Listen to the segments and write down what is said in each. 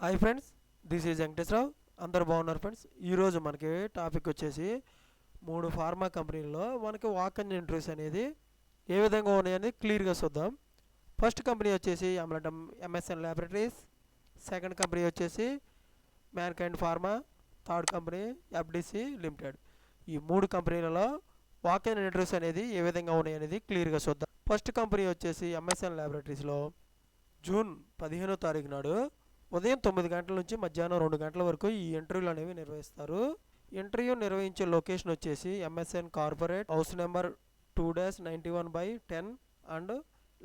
Hi friends, this is Venkateswararao. అందరు బాగున్నారు friends. ఈరోజు మనకి టాపిక్ వచ్చేసి 3 ఫార్మా కంపెనీల్లో మనకి వాక్ ఇన్ ఇంటర్వ్యూస్ అనేది ఏ విధంగా ఉన్నాయని క్లియర్గా చూద్దాం. ఫస్ట్ కంపెనీ వచ్చేసి ఎంఎస్ఎన్ ల్యాబొరేటరీస్, సెకండ్ కంపెనీ వచ్చేసి mankind pharma, third company FDC limited. ఈ 3 కంపెనీలలో వాక్ ఇన్ ఇంటర్వ్యూస్ అనేది ఏ విధంగా ఉన్నాయనేది క్లియర్గా చూద్దాం. ఫస్ట్ కంపెనీ వచ్చేసి ఎంఎస్ఎన్ ల్యాబొరేటరీస్లో జూన్ 15వ తారీఖు నాడు ఉదయం 9 గంటల నుంచి మధ్యాహ్నం 2 గంటల వరకు ఈ ఇంటర్వ్యూలు అనేవి నిర్వహిస్తారు. ఇంటర్వ్యూ నిర్వహించే లొకేషన్ వచ్చేసి MSN corporate house number 2-91/10 and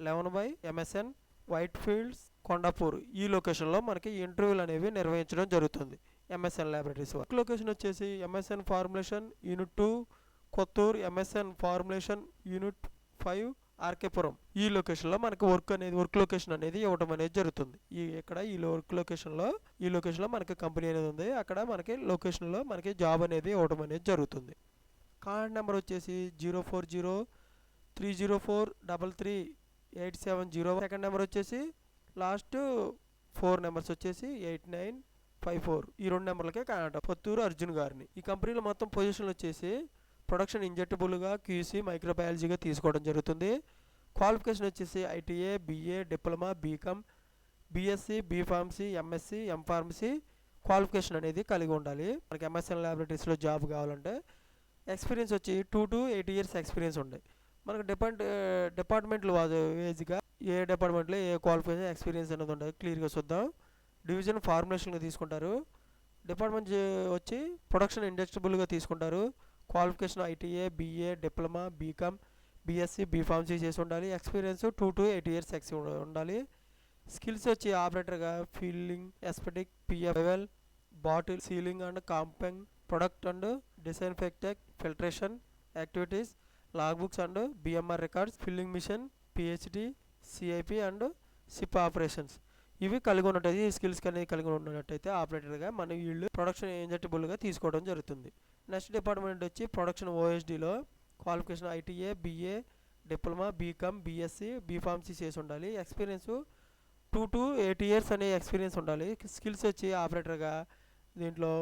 11 MSN white fields Kondapur. ఈ లొకేషన్లో మనకి ఇంటర్వ్యూలు అనేవి నిర్వహించడం జరుగుతుంది. ఎంఎస్ఎన్ ల్యాబొరేటరీస్ లొకేషన్ వచ్చేసి MSN formulation unit 2 Kothur, MSN formulation unit 5 RK Puram. ఈ లొకేషన్లో మనకి వర్క్ లొకేషన్ అనేది ఇవ్వడం అనేది జరుగుతుంది. ఈ లొకేషన్లో మనకి కంపెనీ అనేది ఉంది. అక్కడ మనకి లొకేషన్లో మనకి జాబ్ అనేది ఇవ్వడం అనేది జరుగుతుంది. కాంటాక్ట్ నెంబర్ వచ్చేసి 040-304-33-870. సెకండ్ నెంబర్ వచ్చేసి లాస్ట్ 4 నెంబర్స్ వచ్చేసి 8954. ఈ 2 నెంబర్లకే కాంటాక్ట్. పొత్తూరు అర్జున్ గారిని. ఈ కంపెనీలో మొత్తం పొజిషన్లు వచ్చేసి ప్రొడక్షన్ ఇంజెక్టబుల్గా, క్యూసీ, మైక్రోబయాలజీగా తీసుకోవడం జరుగుతుంది. క్వాలిఫికేషన్ వచ్చేసి ITA, BA, diploma, BCom, BSc, B pharmacy, MSc, M pharmacy qualification అనేది కలిగి ఉండాలి. మనకి ఎంఎస్ఎన్ ల్యాబొరేటరీస్లో జాబ్ కావాలంటే ఎక్స్పీరియన్స్ వచ్చి 2 to 8 years ఎక్స్పీరియన్స్ ఉండాలి. మనకు డిపార్ట్మెంట్లు వేజ్గా ఏ డిపార్ట్మెంట్లో ఏ క్వాలిఫికేషన్ ఎక్స్పీరియన్స్ అనేది ఉండదు. క్లియర్గా చూద్దాం. డివిజన్ ఫార్ములేషన్గా తీసుకుంటారు. డిపార్ట్మెంట్ వచ్చి ప్రొడక్షన్ ఇంజెక్టబుల్గా తీసుకుంటారు. Qualification ITA, BA, diploma, BCom, BSc, B pharmacy చేసి ఉండాలి. ఎక్స్పీరియన్స్ 2 to 8 years ఉండాలి. స్కిల్స్ వచ్చి ఆపరేటర్గా filling, aseptic, PFL, bottle sealing and capping, product and disinfectant, filtration activities, log books and BMR records, filling machine, PhD, CIP and SIP operations ఇవి కలిగి ఉన్నట్టయితే, ఈ skills అనేది కలిగి ఉన్నట్టయితే ఆపరేటర్గా మనం వీళ్ళు ప్రొడక్షన్ ఇంజెక్టబుల్గా తీసుకోవడం జరుగుతుంది. నెక్స్ట్ డిపార్ట్మెంట్ వచ్చి ప్రొడక్షన్ ఓఎస్డీలో qualification ITA, BA, diploma, BCom, BSc, B pharmacy చేసి ఉండాలి. ఎక్స్పీరియన్స్ 2 to 8 years అనే ఎక్స్పీరియన్స్ ఉండాలి. స్కిల్స్ వచ్చి ఆపరేటర్గా దీంట్లో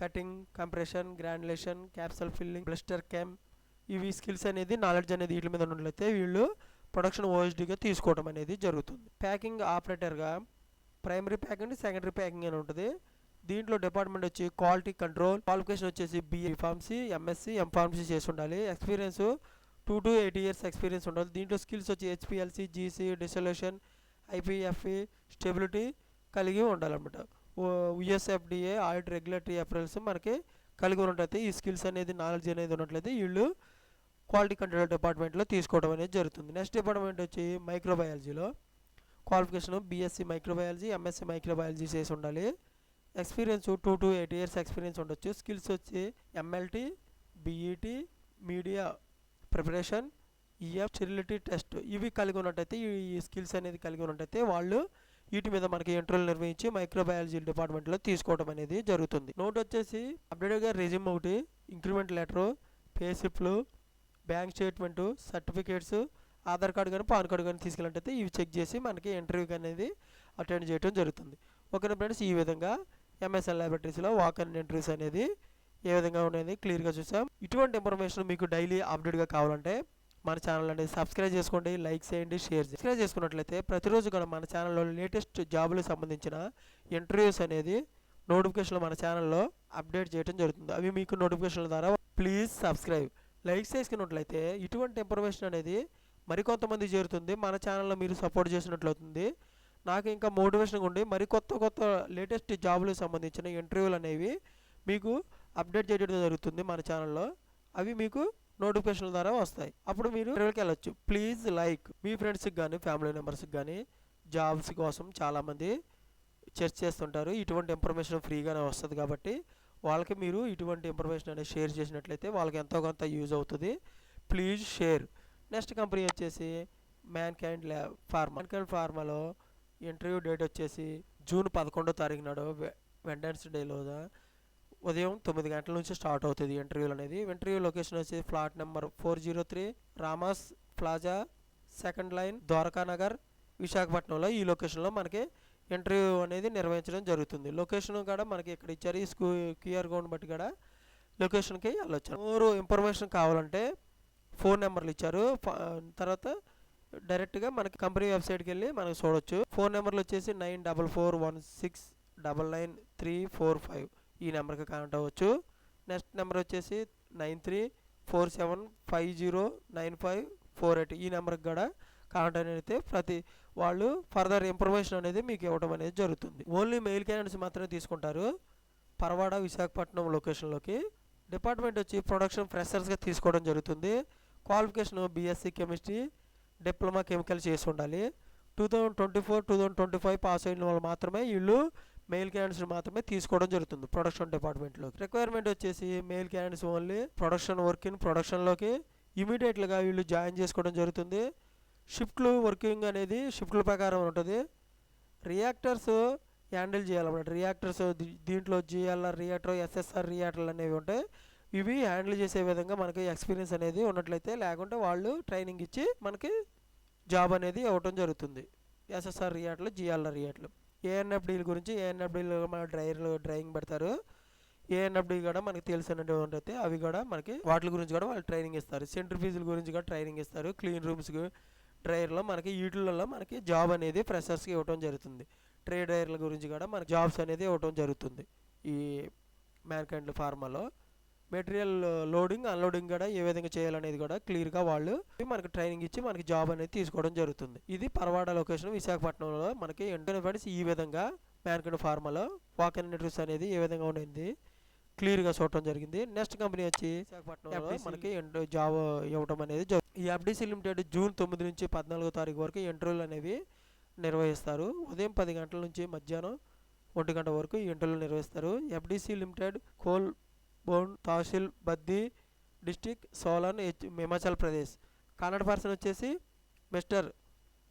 cutting, compression, granulation, capsule filling, blister cam ఇవి స్కిల్స్ అనేది నాలెడ్జ్ అనేది వీటి మీద ఉన్నట్లయితే వీళ్ళు ప్రొడక్షన్ ఓఎస్డీగా తీసుకోవడం అనేది జరుగుతుంది. ప్యాకింగ్ ఆపరేటర్గా ప్రైమరీ ప్యాకింగ్, సెకండరీ ప్యాకింగ్ అని ఉంటుంది. దీంట్లో డిపార్ట్మెంట్ వచ్చి క్వాలిటీ కంట్రోల్, క్వాలిఫికేషన్ వచ్చేసి బీఏ ఫార్మసీ, ఎంఎస్సీ, ఎంఫార్మసీ చేసి ఉండాలి. ఎక్స్పీరియన్స్ 2 to 8 years ఎక్స్పీరియన్స్ ఉండాలి. దీంట్లో స్కిల్స్ వచ్చి హెచ్పిఎల్సి, జీసీ, డిసల్యూషన్, ఐపీఎఫ్ఈ, స్టెబిలిటీ కలిగి ఉండాలన్నమాట. యుఎస్ఎఫ్డిఏ ఆడిట్ రెగ్యులేటరీ అప్రూవల్స్ మనకి కలిగి ఉన్నట్లయితే, ఈ స్కిల్స్ అనేది నాలెడ్జ్ అనేది ఉన్నట్లయితే వీళ్ళు క్వాలిటీ కంట్రోల్ డిపార్ట్మెంట్లో తీసుకోవడం అనేది జరుగుతుంది. నెక్స్ట్ డిపార్ట్మెంట్ వచ్చి మైక్రోబయాలజీలో qualification BSc microbiology, MSc microbiology చేసి ఉండాలి. ఎక్స్పీరియన్స్ 2 to 8 years ఎక్స్పీరియన్స్ ఉండొచ్చు. స్కిల్స్ వచ్చి MLT, BET, media preparation, EF, sterility test ఇవి కలిగి ఉన్నట్టయితే, ఈ స్కిల్స్ అనేది కలిగి ఉన్నట్టయితే వాళ్ళు వీటి మీద మనకి ఇంటర్వ్యూలు నిర్వహించి మైక్రోబయాలజీ డిపార్ట్మెంట్లో తీసుకోవడం అనేది జరుగుతుంది. నోట్ వచ్చేసి అప్డేట్గా రెజ్యూమ్ ఒకటి, ఇంక్రిమెంట్ లెటరు, పే స్లిప్లు, bank statement, certificates, Aadhaar card కానీ పాన్ కార్డు కానీ తీసుకెళ్ళినట్టయితే ఇవి చెక్ చేసి మనకి ఇంటర్వ్యూకి అనేది అటెండ్ చేయడం జరుగుతుంది. ఓకేనా ఫ్రెండ్స్, ఈ విధంగా ఎంఎస్ఎన్ ల్యాబొరేటరీస్లో వాక్ ఇన్ ఇంటర్వ్యూస్ అనేది ఏ విధంగా ఉన్నది క్లియర్గా చూసాం. ఇటువంటి ఇన్ఫర్మేషన్ మీకు డైలీ అప్డేట్గా కావాలంటే మన ఛానల్ అనేది సబ్స్క్రైబ్ చేసుకోండి, లైక్ చేయండి, షేర్ చేయండి. సబ్స్క్రైబ్ చేసుకున్నట్లయితే ప్రతిరోజు కూడా మన ఛానల్లో లేటెస్ట్ జాబులకు సంబంధించిన ఇంటర్వ్యూస్ అనేది నోటిఫికేషన్లు మన ఛానల్లో అప్డేట్ చేయడం జరుగుతుంది. అవి మీకు నోటిఫికేషన్ల ద్వారా ప్లీజ్ సబ్స్క్రైబ్, లైక్ చేసుకున్నట్లయితే ఇటువంటి ఇన్ఫర్మేషన్ అనేది మరికొంతమంది చేరుతుంది. మన ఛానల్లో మీరు సపోర్ట్ చేసినట్లవుతుంది. నాకు ఇంకా మోటివేషన్గా ఉండి మరి కొత్త లేటెస్ట్ జాబులకు సంబంధించిన ఇంటర్వ్యూలు అనేవి మీకు అప్డేట్ చేయడం జరుగుతుంది మన ఛానల్లో. అవి మీకు నోటిఫికేషన్ల ద్వారా వస్తాయి. అప్పుడు మీరు ఇంటర్వ్యూకి వెళ్ళొచ్చు. Please like. మీ ఫ్రెండ్స్కి కానీ ఫ్యామిలీ మెంబర్స్కి కానీ జాబ్స్ కోసం చాలామంది సెర్చ్ చేస్తుంటారు. ఇటువంటి ఇన్ఫర్మేషన్ ఫ్రీగానే వస్తుంది కాబట్టి వాళ్ళకి మీరు ఇటువంటి ఇన్ఫర్మేషన్ అనేది షేర్ చేసినట్లయితే వాళ్ళకి ఎంతో కొంత యూజ్ అవుతుంది. Please share. నెక్స్ట్ కంపెనీ వచ్చేసి మ్యాన్కైండ్ ఫార్మాలో ఇంటర్వ్యూ డేట్ వచ్చేసి జూన్ 11వ తారీఖు నాడు వెడ్నెస్డేలో ఉదయం 9 గంటల నుంచి స్టార్ట్ అవుతుంది ఇంటర్వ్యూలు అనేది. ఇంటర్వ్యూ లొకేషన్ వచ్చి flat number 403 Rama's plaza, second line, Dwaraka Nagar, విశాఖపట్నంలో ఈ లొకేషన్లో మనకి ఇంటర్వ్యూ అనేది నిర్వహించడం జరుగుతుంది. లొకేషన్ కూడా మనకి ఇక్కడ ఇచ్చారు. ఈ క్యూఆర్ కోడ్ బట్టి కూడా లొకేషన్కి వెళ్ళొచ్చు. మోర్ ఇన్ఫర్మేషన్ కావాలంటే ఫోన్ నెంబర్లు ఇచ్చారు. తర్వాత డైరెక్ట్గా మనకి కంపెనీ వెబ్సైట్కి వెళ్ళి మనకు చూడొచ్చు. ఫోన్ నెంబర్లు వచ్చేసి 9441699345 ఈ నెంబర్కి కాంటాక్ట్ అవ్వచ్చు. నెక్స్ట్ నెంబర్ వచ్చేసి 9347509548 ఈ నెంబర్కి కూడా కాంటాక్ట్ అయితే ప్రతి వాళ్ళు ఫర్దర్ ఇన్ఫర్మేషన్ అనేది మీకు ఇవ్వడం అనేది జరుగుతుంది. ఓన్లీ మెయిల్ క్యాండిడేట్స్ మాత్రమే తీసుకుంటారు పరవాడ విశాఖపట్నం లొకేషన్లోకి. డిపార్ట్మెంట్ వచ్చి ప్రొడక్షన్ ఫ్రెషర్స్గా తీసుకోవడం జరుగుతుంది. Qualification BSc chemistry diploma chemical చేసి ఉండాలి. 2024-2025 పాస్ అయిన వాళ్ళు మాత్రమే వీళ్ళు మెయిల్ క్యాండిడేట్స్ మాత్రమే తీసుకోవడం జరుగుతుంది ప్రొడక్షన్ డిపార్ట్మెంట్లో. రిక్వైర్మెంట్ వచ్చేసి male candidates only production work in ప్రొడక్షన్లోకి ఇమీడియట్గా వీళ్ళు జాయిన్ చేసుకోవడం జరుగుతుంది. షిఫ్ట్లు వర్కింగ్ అనేది షిఫ్ట్ల ప్రకారం ఉంటుంది. రియాక్టర్స్ హ్యాండిల్ చేయాలన్నమాట. రియాక్టర్స్ దీంట్లో జిఎల్ఆర్ రియాక్టర్, ఎస్ఎస్ఆర్ రియాక్టర్లు అనేవి ఉంటాయి. ఇవి హ్యాండిల్ చేసే విధంగా మనకి ఎక్స్పీరియన్స్ అనేది ఉన్నట్లయితే, లేకుంటే వాళ్ళు ట్రైనింగ్ ఇచ్చి మనకి జాబ్ అనేది ఇవ్వటం జరుగుతుంది. ఎస్ఎస్ఆర్ రియాక్టర్లు, జిఎల్ఆర్ రియాక్టర్లు. ఏఎన్ఎఫ్డీల గురించి ఏఎన్ఎఫ్డీలు మన డ్రైవింగ్ పెడతారు. ఏఎన్ఎఫ్డీ కూడా మనకి తెలిసినటువంటి అయితే అవి కూడా మనకి వాటి గురించి కూడా వాళ్ళు ట్రైనింగ్ ఇస్తారు. సెంట్రిఫ్యూజుల గురించి కూడా ట్రైనింగ్ ఇస్తారు. క్లీన్ రూమ్స్కి డ్రైవర్లో మనకి వీటిలలో మనకి జాబ్ అనేది ఫ్రెషర్స్కి ఇవ్వడం జరుగుతుంది. ట్రేడ్ డ్రైవర్ల గురించి కూడా మనకి జాబ్స్ అనేది ఇవ్వడం జరుగుతుంది. ఈ మ్యాన్కైండ్ ఫార్మాలో మెటీరియల్ లోడింగ్ అన్లోడింగ్ కూడా ఏ విధంగా చేయాలనేది కూడా క్లియర్గా వాళ్ళు మనకి ట్రైనింగ్ ఇచ్చి మనకి జాబ్ అనేది తీసుకోవడం జరుగుతుంది. ఇది పరవాడ లొకేషన్ విశాఖపట్నంలో మనకి ఇంటర్వ్యూస్ ఈ విధంగా మ్యాన్కైండ్ ఫార్మాలో వాక్ ఇన్ ఇంటర్వ్యూస్ అనేది ఏ విధంగా ఉండింది క్లియర్గా చూడటం జరిగింది. నెక్స్ట్ కంపెనీ వచ్చి విశాఖపట్నంలో మనకి జాబ్ ఇవ్వడం అనేది ఈ ఎఫ్డిసి లిమిటెడ్ జూన్ 9 నుంచి 14వ తారీఖు వరకు ఇంటర్వ్యూలు అనేవి నిర్వహిస్తారు. ఉదయం 10 గంటల నుంచి మధ్యాహ్నం 1 గంట వరకు ఈ ఇంటర్వ్యూలు నిర్వహిస్తారు. ఎఫ్డిసి లిమిటెడ్ కోల్ బోన్ తహసీల్ బద్ది డిస్టిక్ సోలన్ హిమాచల్ ప్రదేశ్. కన్నడ పర్సన్ వచ్చేసి మిస్టర్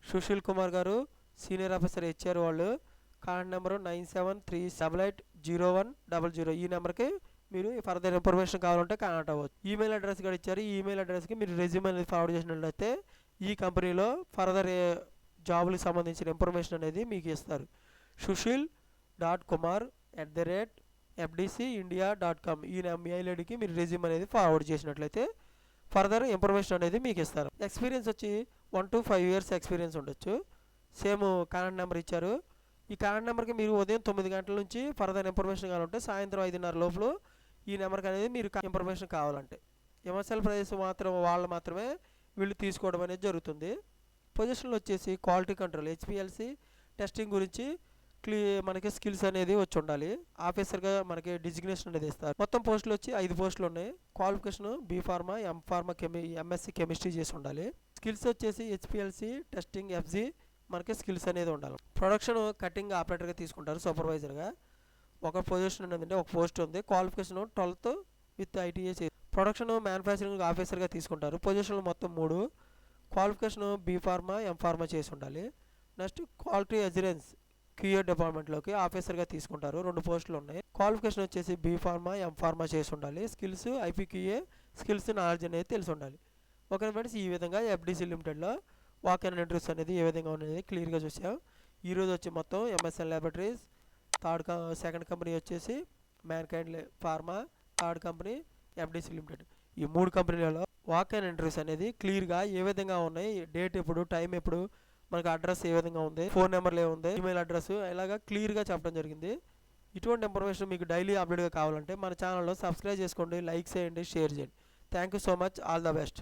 సుశీల్ కుమార్ గారు, సీనియర్ ఆఫీసర్ హెచ్ఆర్ వాళ్ళు. కాంటాక్ట్ నెంబరు 9737800100 ఈ నెంబర్కి మీరు ఫర్దర్ ఇన్ఫర్మేషన్ కావాలంటే కాంటాక్ట్ అవ్వచ్చు. ఈమెయిల్ అడ్రస్ కూడా ఇచ్చారు. ఈ ఈమెయిల్ అడ్రస్కి మీరు రెజ్యూమ్ అనేది ఫార్వర్డ్ చేసినట్లయితే ఈ కంపెనీలో ఫర్దర్ జాబులకు సంబంధించిన ఇన్ఫర్మేషన్ అనేది మీకు ఇస్తారు. sushil.kumar@fdcindia.com ఈ మెయిల్ ఐడికి మీరు రెజ్యూమ్ అనేది ఫార్వర్డ్ చేసినట్లయితే ఫర్దర్ ఇన్ఫర్మేషన్ అనేది మీకు ఇస్తారు. ఎక్స్పీరియన్స్ వచ్చి 1 to 5 years ఎక్స్పీరియన్స్ ఉండొచ్చు. సేమ్ కాంటాక్ట్ నెంబర్ ఇచ్చారు. ఈ కాంటాక్ట్ నెంబర్కి మీరు ఉదయం 9 గంటల నుంచి ఫర్దర్ ఇన్ఫర్మేషన్ కావాలంటే సాయంత్రం 5:30 లోపల ఈ నెంబర్కి అనేది మీరు ఇన్ఫర్మేషన్ కావాలంటే హిమాచల్ ప్రదేశ్ వాళ్ళు మాత్రమే వీళ్ళు తీసుకోవడం అనేది జరుగుతుంది. పొజిషన్లు వచ్చేసి క్వాలిటీ కంట్రోల్ హెచ్పిఎల్సి టెస్టింగ్ గురించి మనకి స్కిల్స్ అనేది వచ్చి ఉండాలి. ఆఫీసర్గా మనకి డిజిగ్నేషన్ అనేది ఇస్తారు. మొత్తం పోస్టులు వచ్చి 5 పోస్టులు ఉన్నాయి. Qualification B pharma, MPharm, MSc chemistry చేసి ఉండాలి. స్కిల్స్ వచ్చేసి హెచ్పిఎల్సి టెస్టింగ్ ఎఫ్జీ మనకి స్కిల్స్ అనేది ఉండాలి. ప్రొడక్షన్ కటింగ్ ఆపరేటర్గా తీసుకుంటారు. సూపర్వైజర్గా ఒక పొజిషన్ ఉన్నదంటే ఒక పోస్ట్ ఉంది. Qualification 12th with ITA production manufacturing ఆఫీసర్గా తీసుకుంటారు. పొజిషన్లు మొత్తం 3. క్వాలిఫికేషన్ బీ ఫార్మా, ఎంఫార్మా చేసి ఉండాలి. నెక్స్ట్ క్వాలిటీ అజ్యూరెన్స్ క్యూఏ డిపార్ట్మెంట్లోకి ఆఫీసర్గా తీసుకుంటారు. 2 పోస్టులు ఉన్నాయి. క్వాలిఫికేషన్ వచ్చేసి బీ ఫార్మా, ఎంఫార్మా చేసి ఉండాలి. స్కిల్స్ ఐపీక్యూఏ స్కిల్స్ నాలెడ్జ్ అనేది తెలిసి ఉండాలి. ఓకే ఫ్రెండ్స్, ఈ విధంగా ఎఫ్డిసి లిమిటెడ్లో వాక్ ఇన్ ఇంటర్వ్యూస్ అనేది ఏ విధంగా ఉన్నది క్లియర్గా చూసాం. ఈరోజు వచ్చి మొత్తం ఎంఎస్ఎన్ ల్యాబొరేటరీస్, సెకండ్ కంపెనీ వచ్చేసి mankind pharma, third company FDC limited. ఈ 3 కంపెనీలలో వాక్ ఇన్ ఇంటర్వ్యూస్ అనేది క్లియర్గా ఏ విధంగా ఉన్నాయి, డేట్ ఎప్పుడు, టైం ఎప్పుడు, మనకు అడ్రస్ ఏ విధంగా ఉంది, ఫోన్ నెంబర్లు ఏముంది, ఈమెయిల్ అడ్రస్ ఇలాగా క్లియర్గా చెప్పడం జరిగింది. ఇటువంటి ఇన్ఫర్మేషన్ మీకు డైలీ అప్డేట్గా కావాలంటే మన ఛానల్లో సబ్స్క్రైబ్ చేసుకోండి, లైక్ చేయండి, షేర్ చేయండి. Thank you so much. All the best.